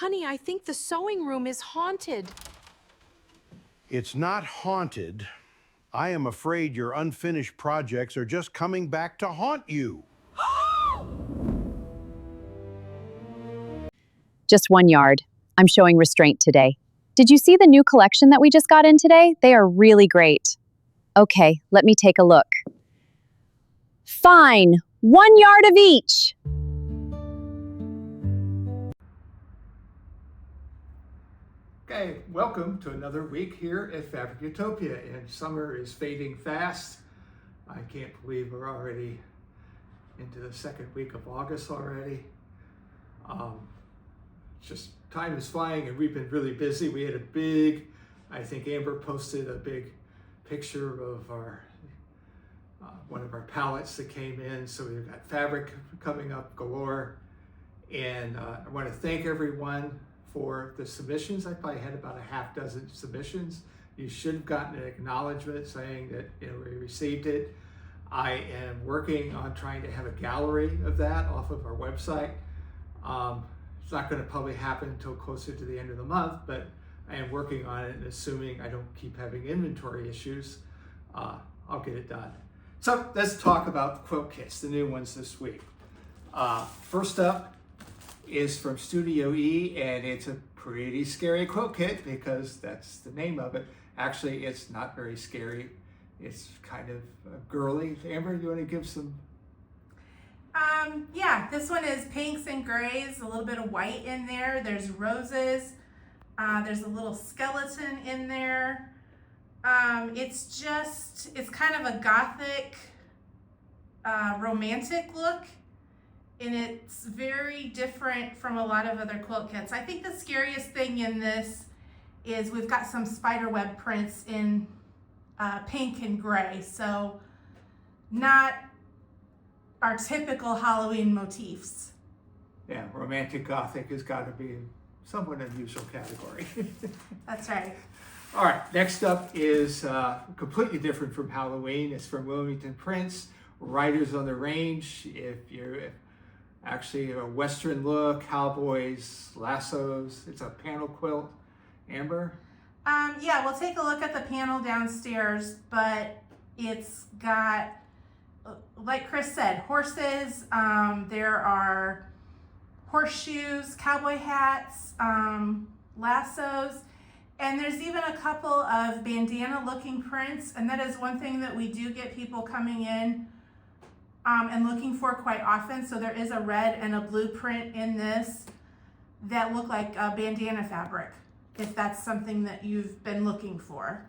Honey, I think the sewing room is haunted. It's not haunted. I am afraid your unfinished projects are just coming back to haunt you. Just 1 yard. I'm showing restraint today. Did you see the new collection that we just got in today? They are really great. Okay, let me take a look. Fine, 1 yard of each. Okay, welcome to another week here at Fabric Utopia, and summer is fading fast. I can't believe we're already into the second week of August already. Just time is flying, and we've been really busy. We had a big, I think Amber posted a big picture of our one of our palettes that came in. So we've got fabric coming up galore, and I want to thank everyone for the submissions. I probably had about a half dozen submissions. You should have gotten an acknowledgement saying that we received it. I am working on trying to have a gallery of that off of our website. It's not going to probably happen until closer to the end of the month, but I am working on it, and assuming I don't keep having inventory issues, I'll get it done. So let's talk about the quilt kits, the new ones this week. First up is from Studio E, and it's a pretty scary quilt kit because that's the name of it. Actually, it's not very scary. It's kind of girly. Amber, you want to give some? Yeah, this one is pinks and grays, a little bit of white in there. There's roses. There's a little skeleton in there. It's kind of a gothic, romantic look. And it's very different from a lot of other quilt kits. I think the scariest thing in this is we've got some spiderweb prints in pink and gray, so not our typical Halloween motifs. Yeah, romantic gothic has got to be in somewhat unusual category. That's right. All right, next up is completely different from Halloween. It's from Wilmington Prints, Riders on the Range. If you're actually a Western look, cowboys, lassos. It's a panel quilt. Amber? Yeah, we'll take a look at the panel downstairs, but it's got, like Chris said, horses. There are horseshoes, cowboy hats, lassos, and there's even a couple of bandana looking prints, and that is one thing that we do get people coming in and looking for quite often. So there is a red and a blue print in this that look like bandana fabric, if that's something that you've been looking for.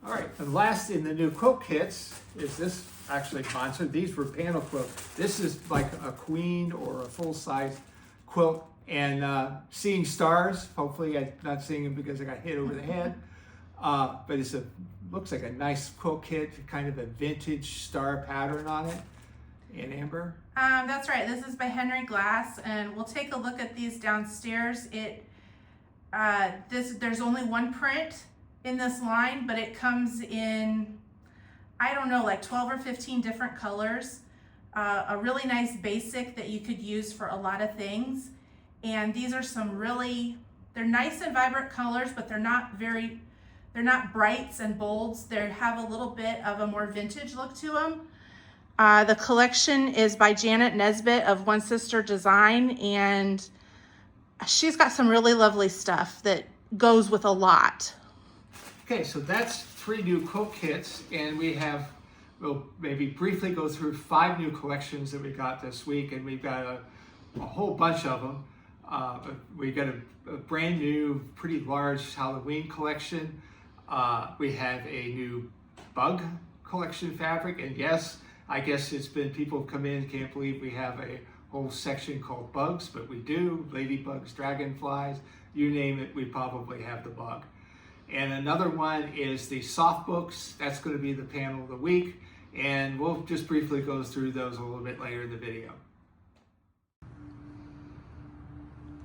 All right, and last in the new quilt kits is this actually sponsored. These were panel quilts. This is like a queen or a full-size quilt, and Seeing Stars. Hopefully I'm not seeing them because I got hit over the head. But looks like a nice quilt kit, kind of a vintage star pattern on it. And Amber? That's right. This is by Henry Glass, and we'll take a look at these downstairs. There's only one print in this line, but it comes in, I don't know, like 12 or 15 different colors. A really nice basic that you could use for a lot of things. And these are they're nice and vibrant colors, but they're not brights and bolds. They have a little bit of a more vintage look to them. The collection is by Janet Nesbitt of One Sister Design, and she's got some really lovely stuff that goes with a lot. Okay, so that's 3 new quilt kits, and we'll maybe briefly go through 5 new collections that we got this week, and we've got a whole bunch of them. We got a brand new, pretty large Halloween collection. We have a new bug collection fabric, and yes, I guess it's been people come in, can't believe we have a whole section called bugs, but we do. Ladybugs, dragonflies, you name it, we probably have the bug. And another one is the soft books. That's going to be the panel of the week, and we'll just briefly go through those a little bit later in the video.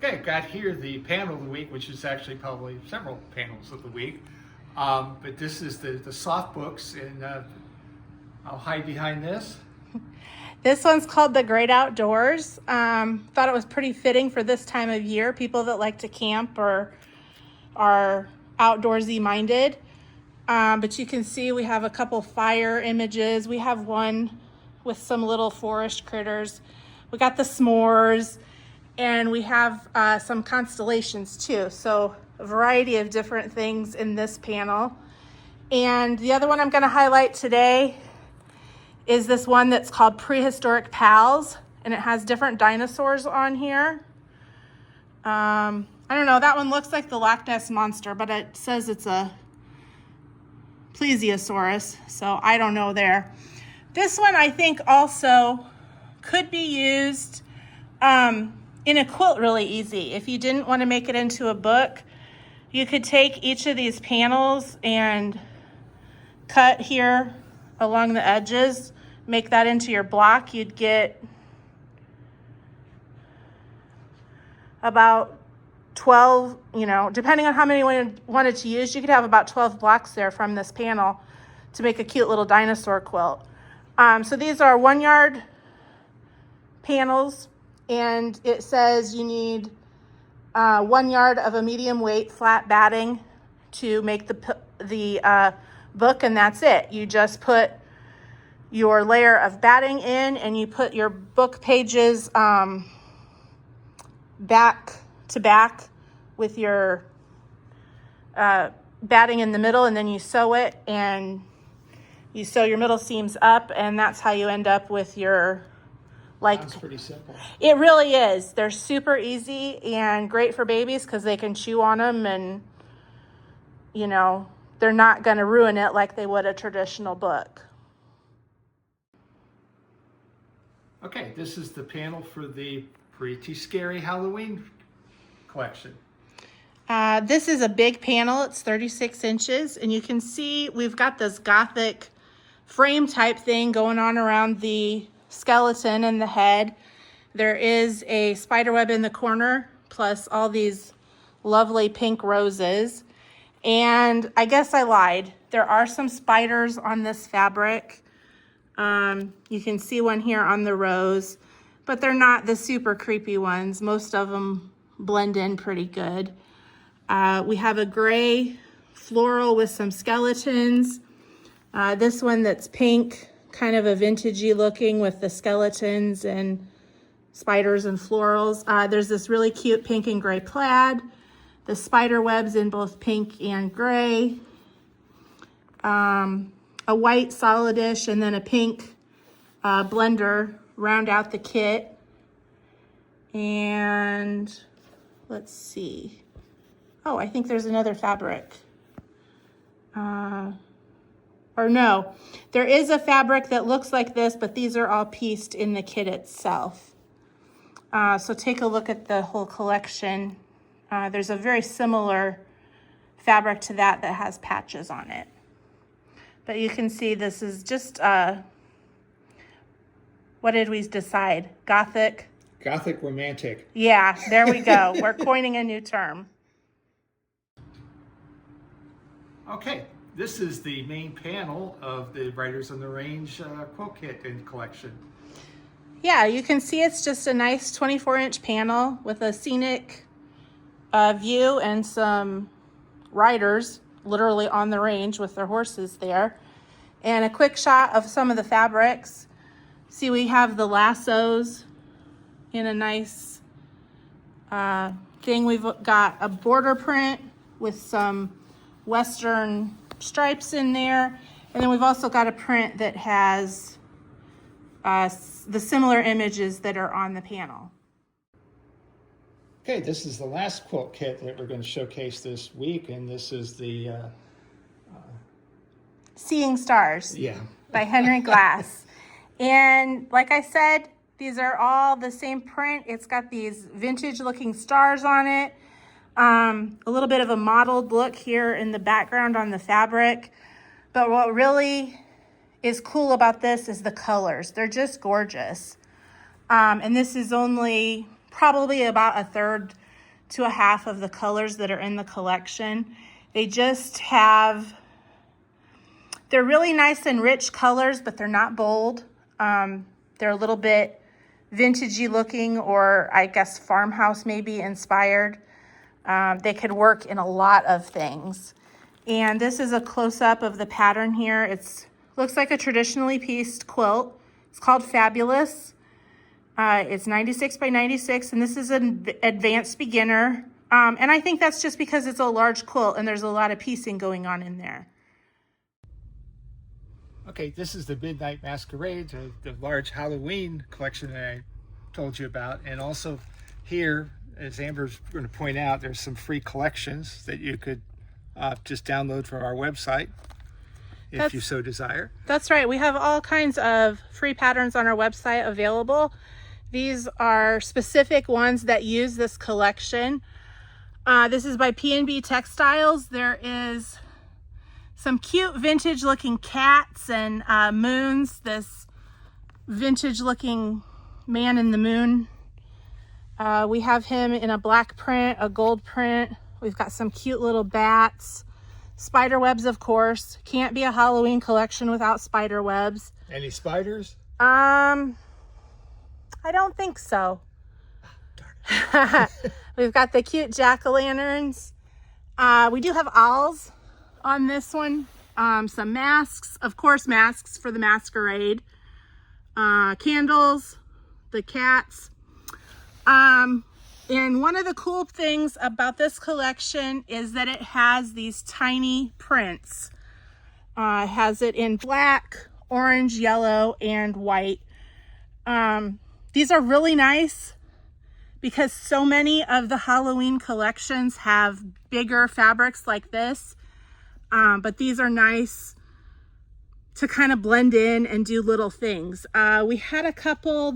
Okay, got here the panel of the week, which is actually probably several panels of the week. But this is the soft books, and I'll hide behind this. This one's called The Great Outdoors. Thought it was pretty fitting for this time of year, people that like to camp or are outdoorsy minded. But you can see we have a couple fire images. We have one with some little forest critters. We got the s'mores, and we have some constellations too. So a variety of different things in this panel. And the other one I'm going to highlight today is this one that's called Prehistoric Pals, and it has different dinosaurs on here. I don't know, that one looks like the Loch Ness Monster, but it says it's a plesiosaurus, so I don't know there. This one I think also could be used in a quilt really easy. If you didn't want to make it into a book, you could take each of these panels and cut here along the edges, make that into your block. You'd get about 12, depending on how many you wanted to use, you could have about 12 blocks there from this panel to make a cute little dinosaur quilt. So these are 1 yard panels, and it says you need 1 yard of a medium weight flat batting to make the book, and that's it. You just put your layer of batting in, and you put your book pages back to back with your batting in the middle, and then you sew it, and you sew your middle seams up, and that's how you end up with your Sounds pretty simple. It really is. They're super easy and great for babies because they can chew on them, and they're not going to ruin it like they would a traditional book. Okay, this is the panel for the Pretty Scary Halloween collection. This is a big panel. It's 36 inches, and you can see we've got this gothic frame type thing going on around the skeleton and the head. There is a spider web in the corner, plus all these lovely pink roses. And I guess I lied. There are some spiders on this fabric. You can see one here on the rose, but they're not the super creepy ones. Most of them blend in pretty good. We have a gray floral with some skeletons. This one that's pink, kind of a vintagey looking with the skeletons and spiders and florals. There's this really cute pink and gray plaid. The spider webs in both pink and gray. A white solidish and then a pink blender round out the kit. And let's see. Oh, I think there's another fabric. Or no, there is a fabric that looks like this, but these are all pieced in the kit itself. So take a look at the whole collection. There's a very similar fabric to that has patches on it. But you can see this is just, what did we decide? Gothic? Gothic romantic. Yeah, there we go. We're coining a new term. Okay, this is the main panel of the Writers on the Range quilt kit and collection. Yeah, you can see it's just a nice 24-inch panel with a scenic view and some riders literally on the range with their horses there. And a quick shot of some of the fabrics. See, we have the lassos in a nice thing. We've got a border print with some Western stripes in there. And then we've also got a print that has the similar images that are on the panel. Okay, this is the last quilt kit that we're going to showcase this week, and this is the Seeing Stars by Henry Glass. And like I said, these are all the same print. It's got these vintage looking stars on it. A little bit of a mottled look here in the background on the fabric. But what really is cool about this is the colors. They're just gorgeous. And this is only probably about a third to a half of the colors that are in the collection. They just have, they're really nice and rich colors, but they're not bold. They're a little bit vintagey looking, or I guess farmhouse maybe inspired. They could work in a lot of things. And this is a close-up of the pattern here. It looks like a traditionally pieced quilt. It's called Fabulous. It's 96 by 96, and this is an advanced beginner. And I think that's just because it's a large quilt and there's a lot of piecing going on in there. Okay, this is the Midnight Masquerade, the large Halloween collection that I told you about. And also here, as Amber's going to point out, there's some free collections that you could just download from our website if you so desire. That's right. We have all kinds of free patterns on our website available. These are specific ones that use this collection. This is by P&B Textiles. There is some cute vintage looking cats and moons. This vintage looking man in the moon. We have him in a black print, a gold print. We've got some cute little bats. Spider webs, of course. Can't be a Halloween collection without spider webs. Any spiders? I don't think so. We've got the cute jack-o'-lanterns. We do have owls on this one. Some masks, of course, masks for the masquerade. Candles, the cats. And one of the cool things about this collection is that it has these tiny prints. It has it in black, orange, yellow, and white. These are really nice because so many of the Halloween collections have bigger fabrics like this. But these are nice to kind of blend in and do little things. We had a couple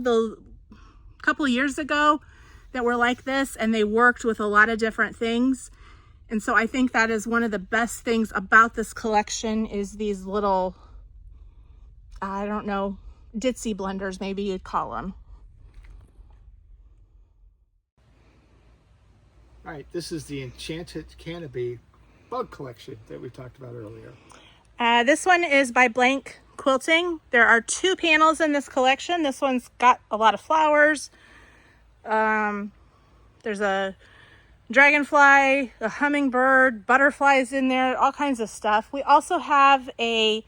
years ago that were like this, and they worked with a lot of different things. And so I think that is one of the best things about this collection is these little, I don't know, ditzy blenders, maybe you'd call them. All right, this is the Enchanted Canopy bug collection that we talked about earlier. This one is by Blank Quilting. There are 2 panels in this collection. This one's got a lot of flowers. There's a dragonfly, a hummingbird, butterflies in there, all kinds of stuff. We also have a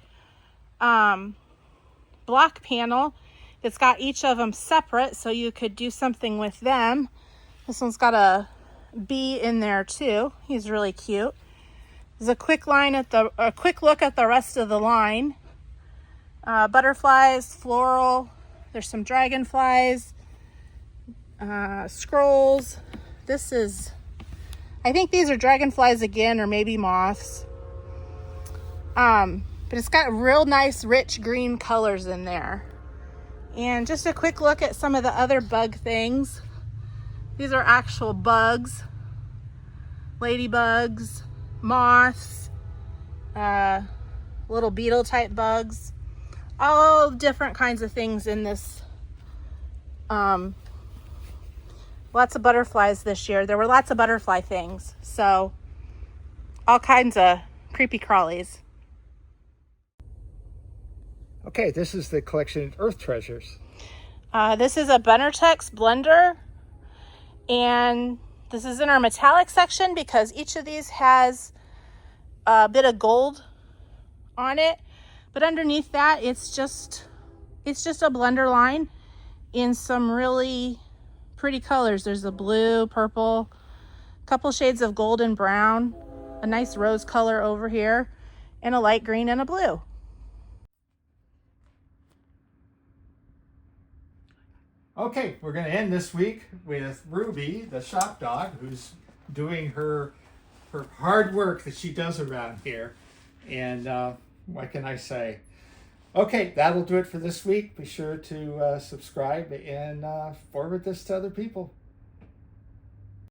block panel that's got each of them separate, so you could do something with them. This one's got a bee in there too. He's really cute. There's a quick look at the rest of the line. Butterflies, floral. There's some dragonflies. Scrolls. I think these are dragonflies again, or maybe moths. But it's got real nice rich green colors in there. And just a quick look at some of the other bug things. These are actual bugs, ladybugs, moths, little beetle type bugs, all different kinds of things in this. Lots of butterflies this year. There were lots of butterfly things. So all kinds of creepy crawlies. Okay, this is the collection Earth Treasures. This is a Benartex blender. And this is in our metallic section because each of these has a bit of gold on it. But underneath that, it's just a blender line in some really pretty colors. There's a blue, purple, a couple shades of gold and brown, a nice rose color over here, and a light green and a blue. Okay, we're going to end this week with Ruby, the shop dog, who's doing her hard work that she does around here. And what can I say? Okay, that'll do it for this week. Be sure to subscribe and forward this to other people.